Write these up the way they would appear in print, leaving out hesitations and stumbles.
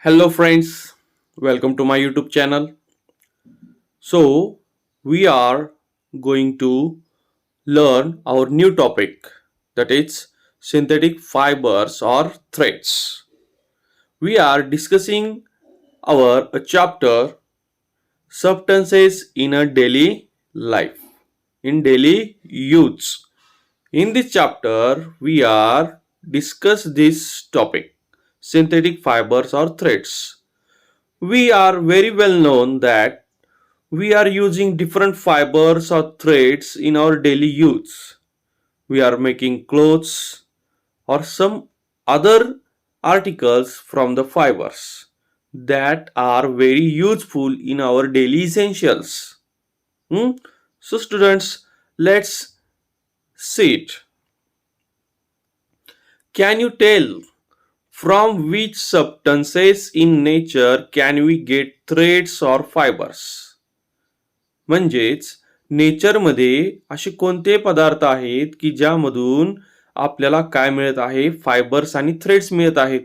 Hello, friends. Welcome to my YouTube channel. So, we are going to learn our new topic, that is synthetic fibers or threads. We are discussing our chapter substances in a daily life, in daily use. In this chapter, we are discuss this topic, synthetic fibers or threads. We are very well known that we are using different fibers or threads in our daily use. We are making clothes or some other articles from the fibers that are very useful in our daily essentials. Hmm? So, students, let's see it. Can you tell from which substances in nature can we get threads or fibers? म्हणजेच नेचरमध्ये असे कोणते पदार्थ आहेत की ज्यामधून आपल्याला काय मिळत आहे, फायबर्स आणि थ्रेड्स मिळत आहेत?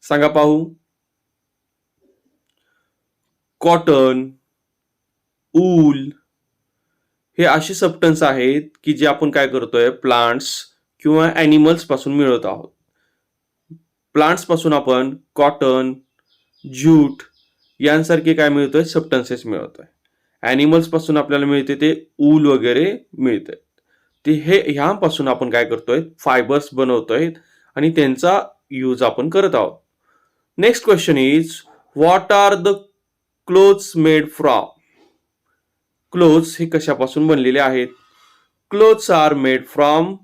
सांगा पाहू. कॉटन, ऊल हे असे सबस्टन्स आहेत की जे आपण काय करतोय, प्लांट्स किंवा ॲनिमल्स पासून मिळवत आहोत. प्लांट्स पासून आपण कॉटन, ज्यूट यांसारखे काय मिळतोय, सबस्टन्सेस मिळवतोय. ॲनिमल्स पासून आपल्याला मिळते ते ऊल वगैरे मिळते. ते ह्यापासून आपण काय करतोय, फायबर्स बनवतोय आणि त्यांचा यूज आपण करत आहोत. Next question is what are the clothes made from? Clothes हे कशापासून बनलेले आहेत? Clothes are made from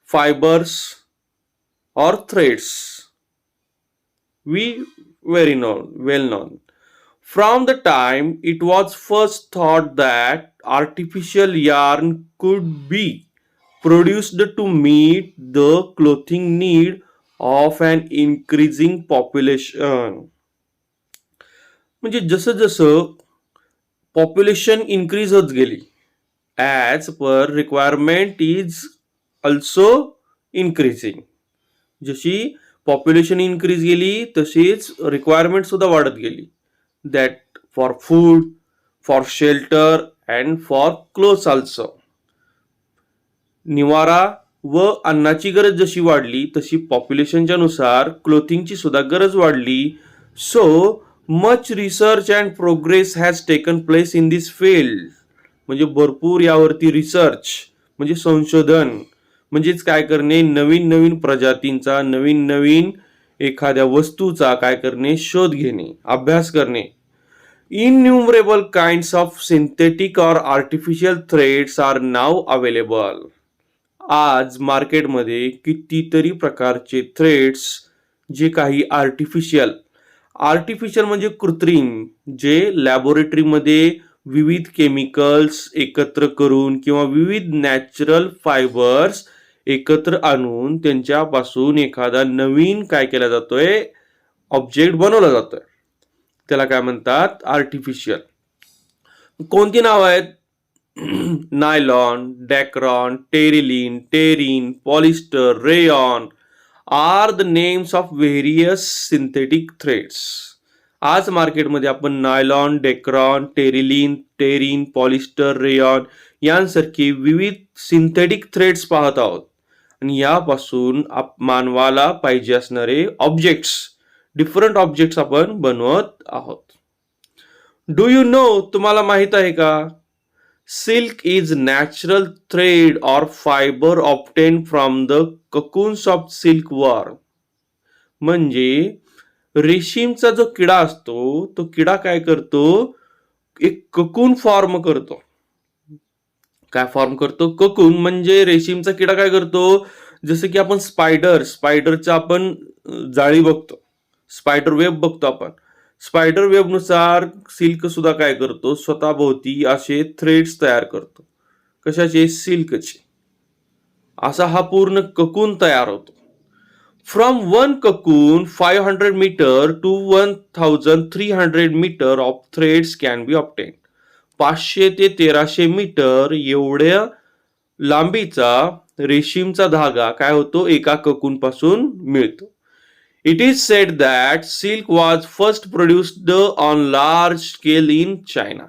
fibres or threads. We well known. From the time it was first thought that artificial yarn could be produced to meet the clothing need of an increasing population. म्हणजे जसं जसं population increase होत गेली, as per requirement is also increasing. जशी population increase गेली तशीच requirement सुद्धा वाढत गेली. that for food, for shelter and for clothes also. निवारा व अन्नाची गरज जशी वाढली तशी पॉप्युलेशनच्या नुसार क्लोथिंगची सुद्धा गरज वाढली. So much research and progress has taken place in this field. म्हणजे भरपूर यावरती रिसर्च म्हणजे संशोधन, म्हणजेच काय करणे, नवीन नवीन प्रजातींचा, नवीन नवीन एखाद्या वस्तूचा काय करणे, शोध घेणे, अभ्यास करणे. Innumerable kinds of synthetic or artificial threads are now available. आज मार्केटमध्ये कितीतरी प्रकारचे थ्रेड्स, जे काही आर्टिफिशियल म्हणजे कृत्रिम, जे लॅबोरेटरीमध्ये विविध केमिकल्स एकत्र करून किंवा विविध नॅचरल फायबर्स एकत्र आणून त्यांच्यापासून एखादा नवीन काय केला जातोय, ऑब्जेक्ट बनवला जातोय, त्याला काय म्हणतात, आर्टिफिशियल. कोणती नाव आहेत? Nylon, dacron, terylene, terene, polyester, rayon are the names of various synthetic threads. आज मार्केटमध्ये आपण nylon, dacron, terylene, terene, polyester, rayon यांसारखी विविध सिंथेटिक थ्रेड्स पाहत आहोत. आणि यापासून मानवाला पाहिजे असणारे ऑब्जेक्ट्स, डिफरंट ऑब्जेक्ट्स आपण बनवत आहोत. डू यू नो, तुम्हाला माहित आहे का? Silk is natural thread or fibre obtain from the cocoons of silkworm. म्हणजे रेशीमचा जो किडा असतो, तो किडा काय करतो, एक ककून फॉर्म करतो. काय फॉर्म करतो? ककून. म्हणजे रेशीमचा किडा काय करतो, जसं की आपण स्पायडरचा आपण जाळी बघतो, स्पायडर वेब बघतो आपण. स्पायडर वेब नुसार सिल्क सुद्धा काय करतो, स्वतःभोवती असे थ्रेड्स तयार करतो. कशाचे? सिल्कचे. असा हा पूर्ण ककून तयार होतो. From one cocoon 500 meter to 1300 meter of threads can be obtain. 500 ते 1300 मीटर एवढ्या लांबीचा रेशीमचा धागा काय होतो, एका ककून पासून मिळतो. It is said that silk was first produced on large scale in China.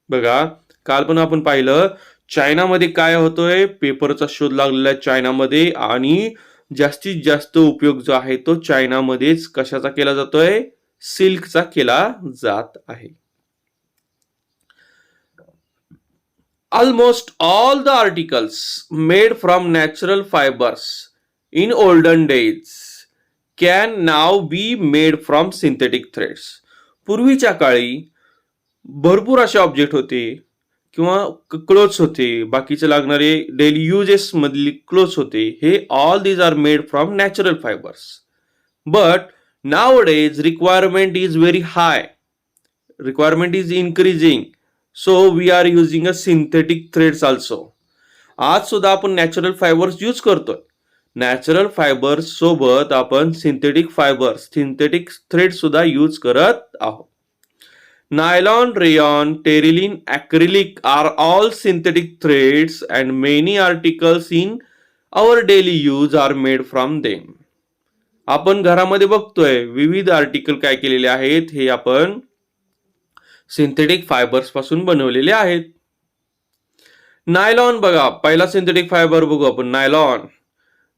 बघा, काल पण आपण पाहिलं चायनामध्ये काय होतोय, पेपरचा शोध लागलेला आहे चायनामध्ये आणि जास्तीत जास्त उपयोग जो आहे तो चायनामध्येच कशाचा केला जातोय, सिल्कचा केला जात आहे. Almost all the articles made from natural fibers in olden days can now be made from synthetic threads. पूर्वीच्या काळी भरपूर असे ऑब्जेक्ट होते किंवा क्लोथ्स होते, बाकीचे लागणारे डेली युजेस मधली क्लोथ्स होते, हे all these are made from natural fibres. But nowadays requirement is very high, requirement is increasing, so we are using a synthetic threads also. आज सुद्धा आपण नॅचरल फायबर्स यूज करतोय. नॅचरल फायबर्स सोबत आपण synthetic thread सुद्धा use करत आहोत. Nylon, rayon, terylene, acrylic are all synthetic threads and many articles in our daily use are made from them. आपण घरामध्ये बघतोय विविध आर्टिकल काय केलेले आहेत, हे आपण सिंथेटिक फायबर्स पासून बनवलेले आहेत. नायलॉन बघा, पहिला सिंथेटिक फायबर बघू आपण, nylon.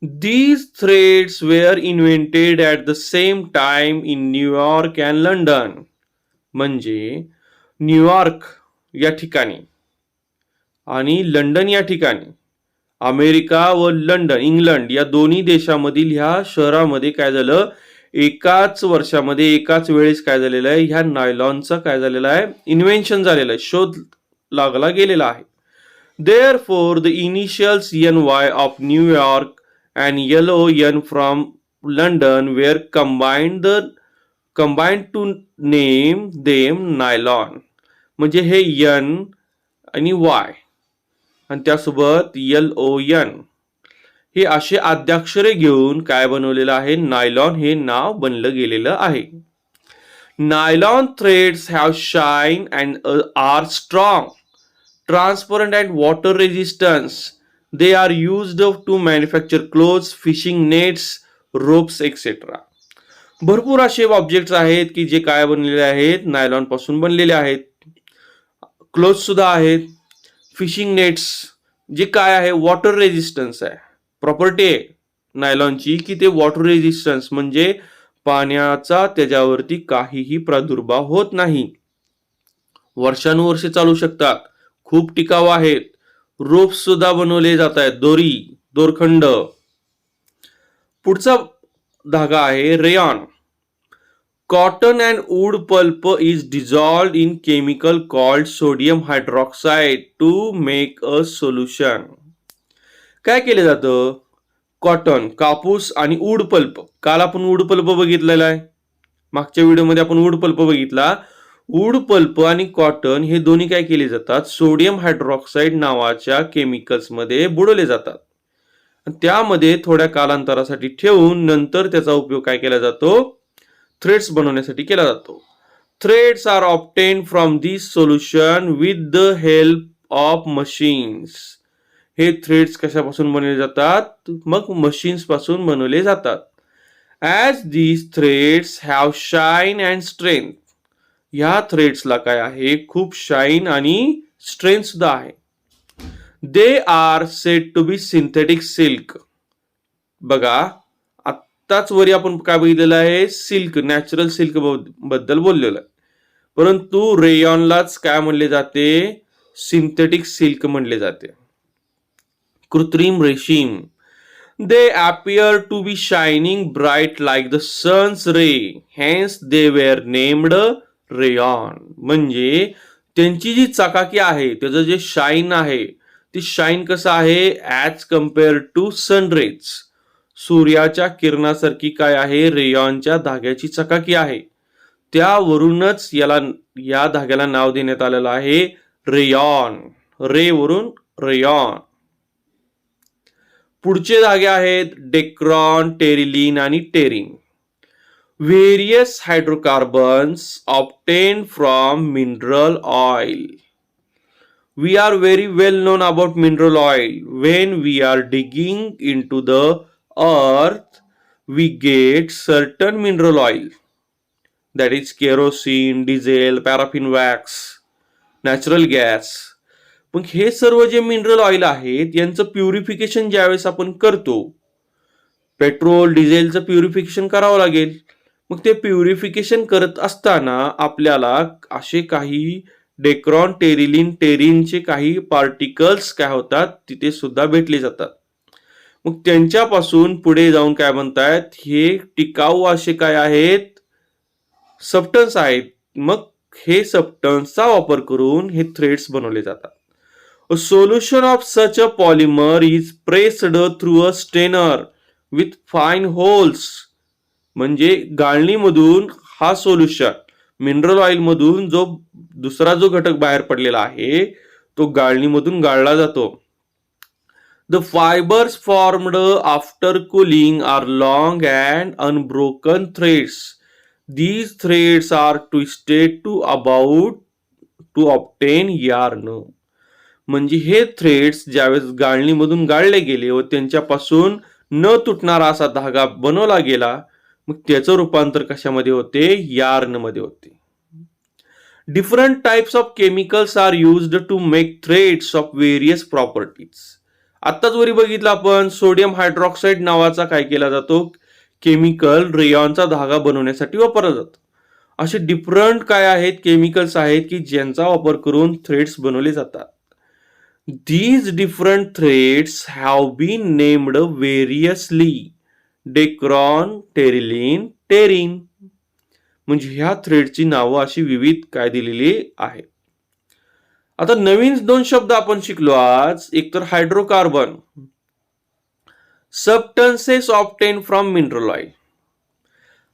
These threads were invented at the same time in New York and London. म्हणजे न्यूयॉर्क या ठिकाणी आणि लंडन या ठिकाणी, अमेरिका व लंडन इंग्लंड या दोन्ही देशामधील ह्या शहरामध्ये काय झालं, एकाच वर्षामध्ये एकाच वेळेस काय झालेलं आहे, ह्या नायलॉनचा काय झालेला आहे, इन्व्हेन्शन झालेलं आहे, शोध लागला गेलेला आहे. Therefore the initials NY of New York and LON from London were combined to name them nylon. म्हणजे हे N आणि Y आणि त्यासोबत LON हे असे आद्याक्षरे घेऊन काय बनवलेलं आहे, नायलॉन हे नाव बनलं गेलेलं आहे. Nylon threads have shine and are strong, transparent and water resistance. They are used to manufacture clothes, fishing nets, ropes etc. भरपूर असे ऑब्जेक्ट्स आहेत की जे काय बनलेले आहेत, नायलॉन पासून बनलेले आहेत. क्लोथ सुद्धा आहेत, फिशिंग नेट्स जे काय आहे, वॉटर रेजिस्टन्स आहे, प्रॉपर्टी आहे नायलॉनची की ते वॉटर रेजिस्टन्स म्हणजे पाण्याचा त्याच्यावरती काहीही प्रादुर्भाव होत नाही, वर्षानुवर्षे चालू शकतात, खूप टिकाऊ आहेत. रोप्स सुद्धा बनवले जात आहेत, दोरखंड. पुढचा धागा आहे rayon. Cotton and wood pulp is dissolved in chemical called sodium hydroxide to make a solution. काय केले जातं, कॉटन कापूस आणि वूड पल्प, काल आपण वूड पल्प बघितलेला आहे, मागच्या व्हिडिओमध्ये आपण वूड पल्प बघितला. वूड पल्प आणि कॉटन हे दोन्ही काय केले जातात, सोडियम हायड्रॉक्साईड नावाच्या केमिकल्स मध्ये बुडवले जातात. त्यामध्ये थोड्या कालांतरासाठी ठेवून नंतर त्याचा उपयोग काय केला जातो, थ्रेड्स बनवण्यासाठी केला जातो. Threads are obtained from this solution with the help of machines. हे थ्रेड्स कशापासून बनवले जातात, मग मशीन्स पासून बनवले जातात. As these threads have shine and strength. ह्या थ्रेड्सला काय आहे, खूप शाईन आणि स्ट्रेंथ सुद्धा आहे. They are said to be synthetic silk. बघा, आत्ताच वरी आपण काय बघितलेलं आहे, सिल्क, नॅचरल सिल्क बद्दल बोललेलं आहे, परंतु रेयॉनलाच काय म्हणले जाते, सिंथेटिक सिल्क म्हणले जाते, कृत्रिम रेशीम. They appear to be shining bright like the sun's ray, hence they were named rayon. म्हणजे त्यांची जी चकाकी आहे, त्याचं जे शाईन आहे, ती शाईन कसं आहे, ॲज कम्पेअर टू सनरेज, सूर्याच्या किरणासारखी काय आहे, रेयॉनच्या धाग्याची चकाकी आहे, त्यावरूनच या धाग्याला नाव देण्यात आलेलं आहे रेयॉन, रे वरून रेयॉन. पुढचे धागे आहेत डेक्रॉन, टेरिलीन आणि terene. Various hydrocarbons obtain from mineral oil. We are very well known about mineral oil. When we are digging into the earth, we get certain mineral oil, that is kerosene, diesel, paraffin wax, natural gas. मग हे सर्व जे mineral oil आहेत यांचं purification ज्यावेळेस आपण करतो, petrol डिझेलचं प्युरिफिकेशन करावं लागेल. मग ते प्युरिफिकेशन करत असताना आपल्याला असे काही डेक्रॉन, टेरिलिन, टेरिनचे काही पार्टिकल्स काय होतात तिथे सुद्धा भेटले जातात. मग त्यांच्यापासून पुढे जाऊन काय म्हणतायत, हे टिकाऊ असे काय आहेत, सबस्टन्स आहेत. मग हे सबस्टन्सचा वापर करून हे थ्रेड्स बनवले जातात. A solution of such a polymer is pressed through a strainer with fine holes. म्हणजे गाळणीमधून हा सोल्युशन, मिनरल ऑइल मधून जो दुसरा जो घटक बाहेर पडलेला आहे तो गाळणीमधून गाळला जातो. The fibers formed after cooling are long and unbroken threads. These threads are twisted to about to obtain yarn. म्हणजे हे थ्रेड्स ज्यावेळेस गाळणीमधून गाळले गेले व त्यांच्यापासून न तुटणारा असा धागा बनवला गेला, मग त्याचं रूपांतर कशामध्ये होते, यार्न मध्ये होते. Different types of chemicals are used to make threads of various properties. आत्ताच वरी बघितलं आपण, सोडियम हायड्रॉक्साईड नावाचा काय केला जातो, केमिकल रेयॉनचा धागा बनवण्यासाठी वापरला जातो. असे डिफरंट काय आहेत, केमिकल्स आहेत की ज्यांचा वापर करून थ्रेड्स बनवले जातात. These different threads have been named variously, dacron, terylene, terene. म्हणजे ह्या थ्रेडची नावं अशी विविध काय दिलेली आहेत. आता नवीन 2 शब्द आपण शिकलो आज. एक तर hydrocarbon, substances obtain from mineral oil.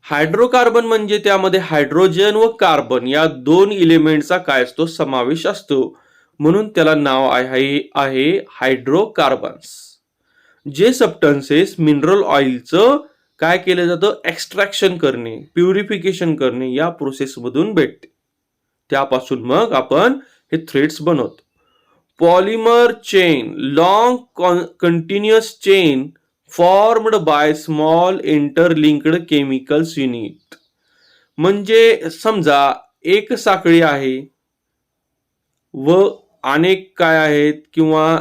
Hydrocarbon म्हणजे त्यामध्ये हायड्रोजन व कार्बन या 2 इलेमेंटचा काय असतो, समावेश असतो, म्हणून त्याला नाव आहे हायड्रोकार्बन्स. जे सबस्टन्सेस मिनरल ऑइलचं काय केलं जातं, एक्स्ट्रॅक्शन करणे, प्युरिफिकेशन करणे या प्रोसेस मधून भेटते. त्यापासून मग आपण हे थ्रेड्स बनवतो. Polymer chain, long continuous chain formed by small interlinked chemicals unit. म्हणजे समजा एक साखळी आहे व अनेक काय आहेत, किंवा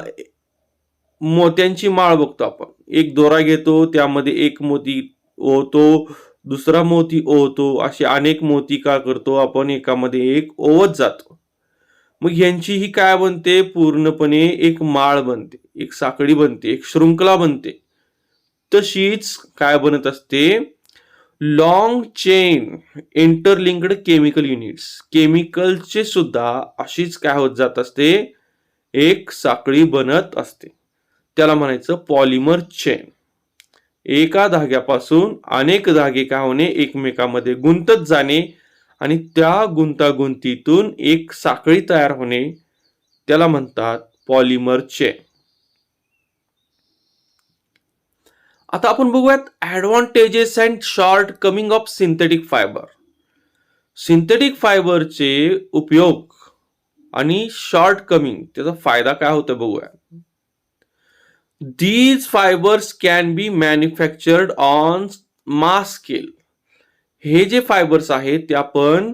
मोत्यांची माळ बघतो आपण, एक दोरा घेतो त्यामध्ये एक मोती ओवतो, दुसरा मोती ओवतो, असे अनेक मोती काय करतो आपण एकामध्ये एक ओवत जातो. मग यांची ही काय बनते, पूर्णपणे एक माळ बनते, एक साखळी बनते, एक शृंखला बनते. तशीच काय बनत असते, long chain interlinked chemical units, केमिकलचे सुद्धा अशीच काय होत जात असते, एक साखळी बनत असते. त्याला म्हणायचं पॉलिमर चेन. एका धाग्यापासून अनेक धागे काय होणे, एकमेकांमध्ये गुंतत जाणे आणि त्या गुंतागुंतीतून एक साखळी तयार होणे, त्याला म्हणतात पॉलिमर चेन. आता आपण बघूयात advantages and short coming of synthetic fibre. Synthetic फायबरचे उपयोग आणि शॉर्ट कमिंग, त्याचा फायदा काय होतो बघूया. These fibers can be manufactured on mass scale. हे जे फायबर्स आहेत ते आपण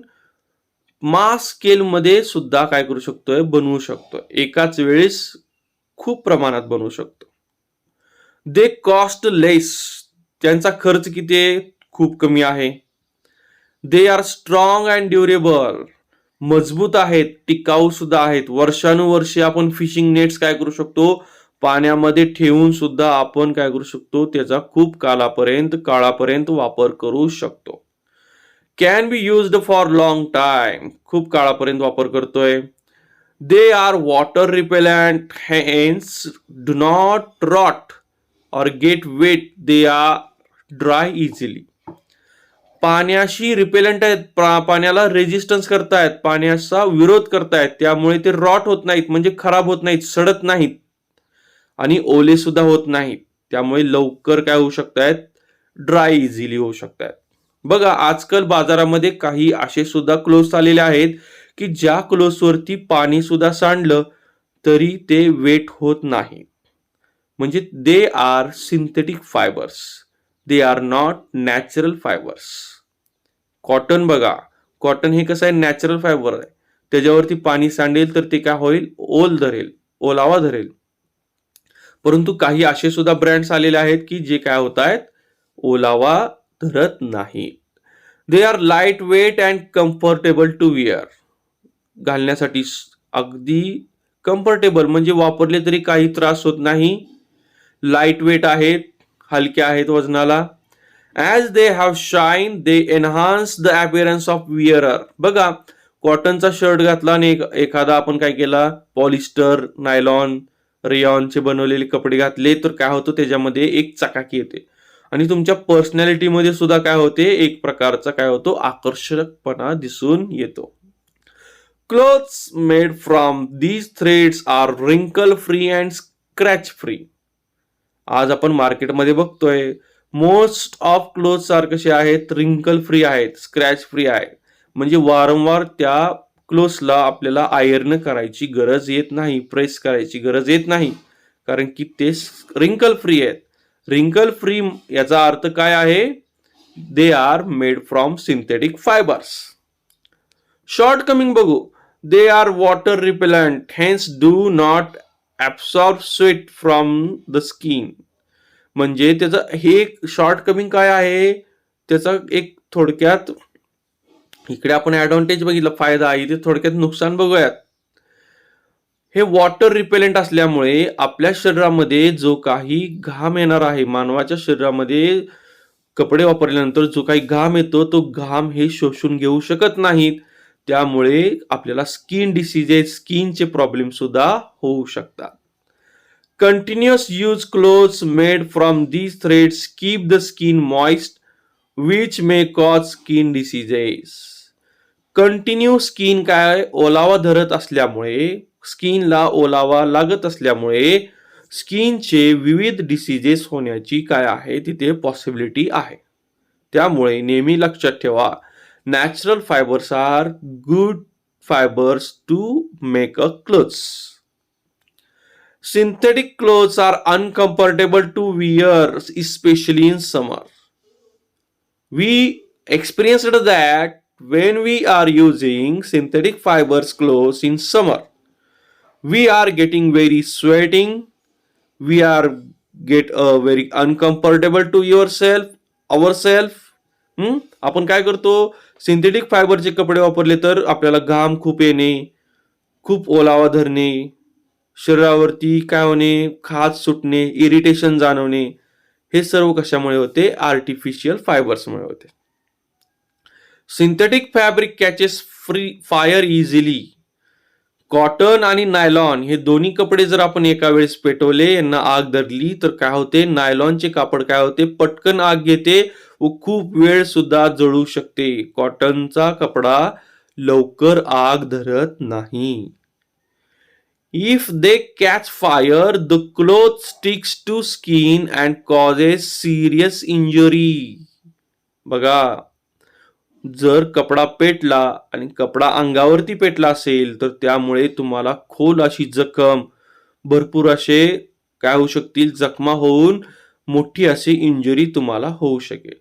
मास स्केल मध्ये सुद्धा काय करू शकतोय, बनवू शकतो. एकाच वेळेस खूप प्रमाणात बनवू शकतो. दे कॉस्ट लेस, त्यांचा खर्च किती आहे, खूप कमी आहे. They R strong and durable, मजबूत आहेत, टिकाऊ सुद्धा आहेत. वर्षानुवर्षे आपण फिशिंग नेट्स काय करू शकतो, पाण्यामध्ये ठेवून सुद्धा आपण काय करू शकतो, त्याचा खूप काळापर्यंत वापर करू शकतो. Can be used for long time, खूप काळापर्यंत वापर करतोय. They are water repellent, hence do not rot or get wet, they are dry easily. पाण्याशी रिपेलंट आहेत, पाण्याला रेजिस्टन्स करतायत, पाण्याचा विरोध करतायत, त्यामुळे ते रॉट होत नाहीत, म्हणजे खराब होत नाहीत, सडत नाहीत आणि ओले सुद्धा होत नाहीत. त्यामुळे लवकर काय होऊ शकतायत, ड्राय इझिली होऊ शकतायत. बघा आजकाल बाजारामध्ये काही असे सुद्धा क्लोथ्स आलेले आहेत की ज्या क्लोथ्सवरती पाणी सुद्धा सांडलं तरी ते वेट होत नाही. म्हणजे they are synthetic fibres, they are not natural fibres. Cotton बघा, कॉटन हे कसं आहे, नॅचरल फायबर आहे. त्याच्यावरती पाणी सांडेल तर ते काय होईल, ओलावा धरेल. परंतु काही असे सुद्धा ब्रँड्स आलेले आहेत की जे काय होत आहेत, ओलावा धरत नाही. They are light weight and comfortable to wear. घालण्यासाठी अगदी कम्फर्टेबल, म्हणजे वापरले तरी काही त्रास होत नाही. लाईट वेट आहेत, हलक्या आहेत वजनाला. As they have shine they enhance the appearance of wearer. बघा, कॉटनचा शर्ट घातला आणि एखादा आपण काय केला, पॉलिस्टर, नायलॉन, रेयॉनचे बनवलेले कपडे घातले तर काय होतं, त्याच्यामध्ये एक चकाकी येते आणि तुमच्या पर्सनॅलिटीमध्ये सुद्धा काय होते, एक प्रकारचा काय होतो, आकर्षकपणा दिसून येतो. Clothes made from these threads are wrinkle free and scratch free. आज आपण मार्केटमध्ये बघतोय मोस्ट ऑफ क्लोथ्स आर कसे आहेत, रिंकल फ्री आहेत, स्क्रॅच फ्री आहेत. म्हणजे वारंवार त्या क्लोथ्सला आपल्याला आयर्न करायची गरज येत नाही, प्रेस करायची गरज येत नाही, कारण की ते रिंकल फ्री आहेत. रिंकल फ्री याचा अर्थ काय आहे, they are made from synthetic fibres. Shortcoming बघू. They are water repellent, hence do not absorb sweat from the skin. म्हणजे त्याचं हे शॉर्ट कमिंग काय आहे, त्याचा एक थोडक्यात इकडे आपण ऍडव्हान्टेज बघितलं, फायदा आहे, ते थोडक्यात नुकसान बघूयात. हे वॉटर रिपेलेंट असल्यामुळे आपल्या शरीरामध्ये जो काही घाम येणार आहे, मानवाच्या शरीरामध्ये कपडे वापरल्यानंतर जो काही घाम येतो, तो घाम हे शोषून घेऊ शकत नाहीत. त्यामुळे आपल्याला स्किन डिसीजेस, स्किनचे प्रॉब्लेम सुद्धा होऊ शकतात. Continuous use clothes made from these threads keep the skin moist which may cause skin diseases. Continue skin काय, ओलावा धरत असल्यामुळे, स्किनला ओलावा लागत असल्यामुळे स्किनचे विविध डिसीजेस होण्याची काय आहे, तिथे पॉसिबिलिटी आहे. त्यामुळे नेहमी लक्षात ठेवा, natural fibres are good fibres to make a clothes. Synthetic clothes are uncomfortable to wear, especially in summer. We experienced that when we are using synthetic fibers clothes in summer, we are getting very sweating, we are get very uncomfortable to ourselves. आपण काय करतो, synthetic फायबरचे कपडे वापरले तर आपल्याला घाम खूप येणे, खूप ओलावा धरणे, शरीरावरती काय होणे, खाज सुटणे, इरिटेशन जाणवणे, हे सर्व कशामुळे होते, आर्टिफिशियल फायबर्समुळे होते. Synthetic fabric catches fire easily. Cotton आणि नायलॉन हे दोन्ही कपडे जर आपण एका वेळेस पेटवले, यांना आग धरली तर काय होते, नायलॉनचे कापड काय होते, पटकन आग घेते व खूप वेळ सुद्धा जळू शकते. कॉटनचा कपडा लवकर आग धरत नाही. If they catch fire, the cloth sticks to skin and causes serious injury. बघा, जर कपडा पेटला आणि कपडा अंगावरती पेटला असेल तर त्यामुळे तुम्हाला खोल अशी जखम, भरपूर असे काय होऊ शकतील, जखमा होऊन मोठी अशी इंजुरी तुम्हाला होऊ शकेल.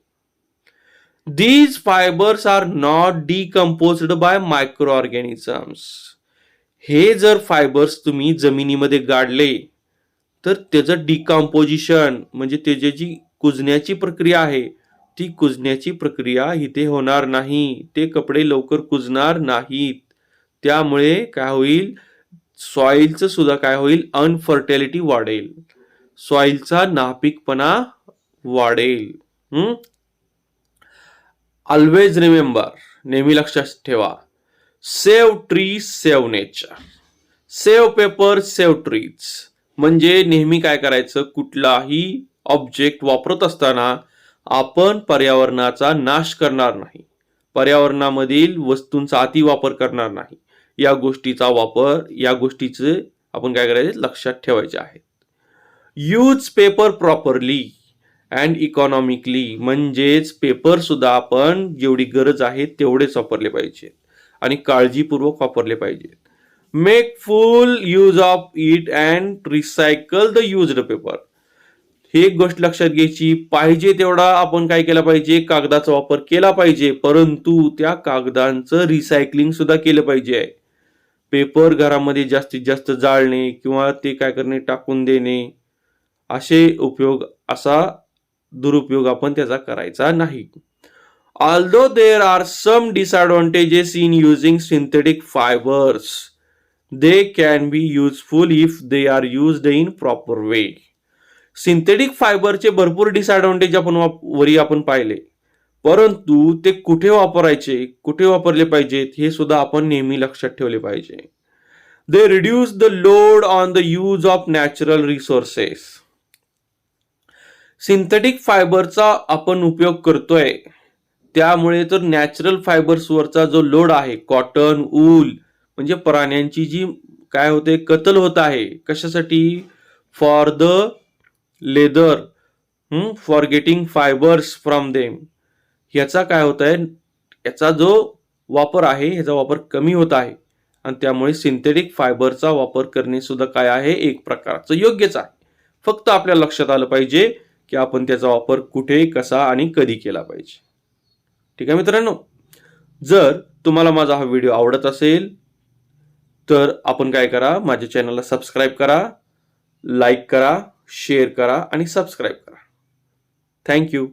These fibers are not decomposed by microorganisms. हे जर फायबर्स तुम्ही जमिनीमध्ये गाडले तर त्याचं डिकम्पोजिशन, म्हणजे त्याची जी कुजण्याची प्रक्रिया आहे, ती कुजण्याची प्रक्रिया इथे होणार नाही. ते कपडे लवकर कुजणार नाहीत. त्यामुळे काय होईल, सॉइलचं सुद्धा काय होईल, अनफर्टिलिटी वाढेल, सॉइलचा नापीकपणा वाढेल. ऑलवेज रिमेंबर, नेहमी लक्षात ठेवा, save tree save nature, save paper save trees. म्हणजे नेहमी काय करायचं, कुठलाही ऑब्जेक्ट वापरत असताना आपण पर्यावरणाचा नाश करणार नाही, पर्यावरणामधील वस्तूंचा अतिवापर करणार नाही. या गोष्टीचे आपण काय करायचे, लक्षात ठेवायचे आहे. Use paper properly and economically. म्हणजेच पेपर सुद्धा आपण जेवढी गरज आहे तेवढेच वापरले पाहिजे आणि काळजीपूर्वक वापरले पाहिजे. Make full use of it and recycle the used paper. ही एक गोष्ट लक्षात घ्यायची, पाहिजे तेवढा आपण काय केला पाहिजे, कागदाचा वापर केला पाहिजे, परंतु त्या कागदांचं रिसायकलिंग सुद्धा केलं पाहिजे. पेपर घरामध्ये जास्तीत जास्त जाळणे किंवा ते काय करणे, टाकून देणे, असा दुरुपयोग आपण त्याचा करायचा नाही. Although there are some disadvantages in using synthetic fibers, they can be useful if they are used in proper way. Synthetic फायबरचे भरपूर डिसएडव्हान्टेज आपण पाहिले, परंतु ते कुठे वापरायचे, कुठे वापरले पाहिजेत हे सुद्धा आपण नेहमी लक्षात ठेवले पाहिजे. They reduce the load on the use of natural resources. Synthetic फायबरचा आपण उपयोग करतोय, त्यामुळे तर नॅचरल फायबर्सवरचा जो लोड आहे, कॉटन, ऊल म्हणजे प्राण्यांची जी काय होते, कत्तल होत आहे, कशासाठी, for the leather, for getting fibres from them. ह्याचा काय होत आहे, याचा जो वापर आहे ह्याचा वापर कमी होत आहे आणि त्यामुळे सिंथेटिक फायबरचा वापर करणे सुद्धा काय आहे, एक प्रकारचं योग्यच आहे. फक्त आपल्या लक्षात आलं पाहिजे की आपण त्याचा वापर कुठे, कसा आणि कधी केला पाहिजे. ठीक आहे मित्रांनो, जर तुम्हाला माझा हा व्हिडिओ आवडत असेल तर आपण काय करा, माझ्या चॅनलला सबस्क्राईब करा, लाईक करा, शेअर करा आणि सबस्क्राईब करा. थँक्यू.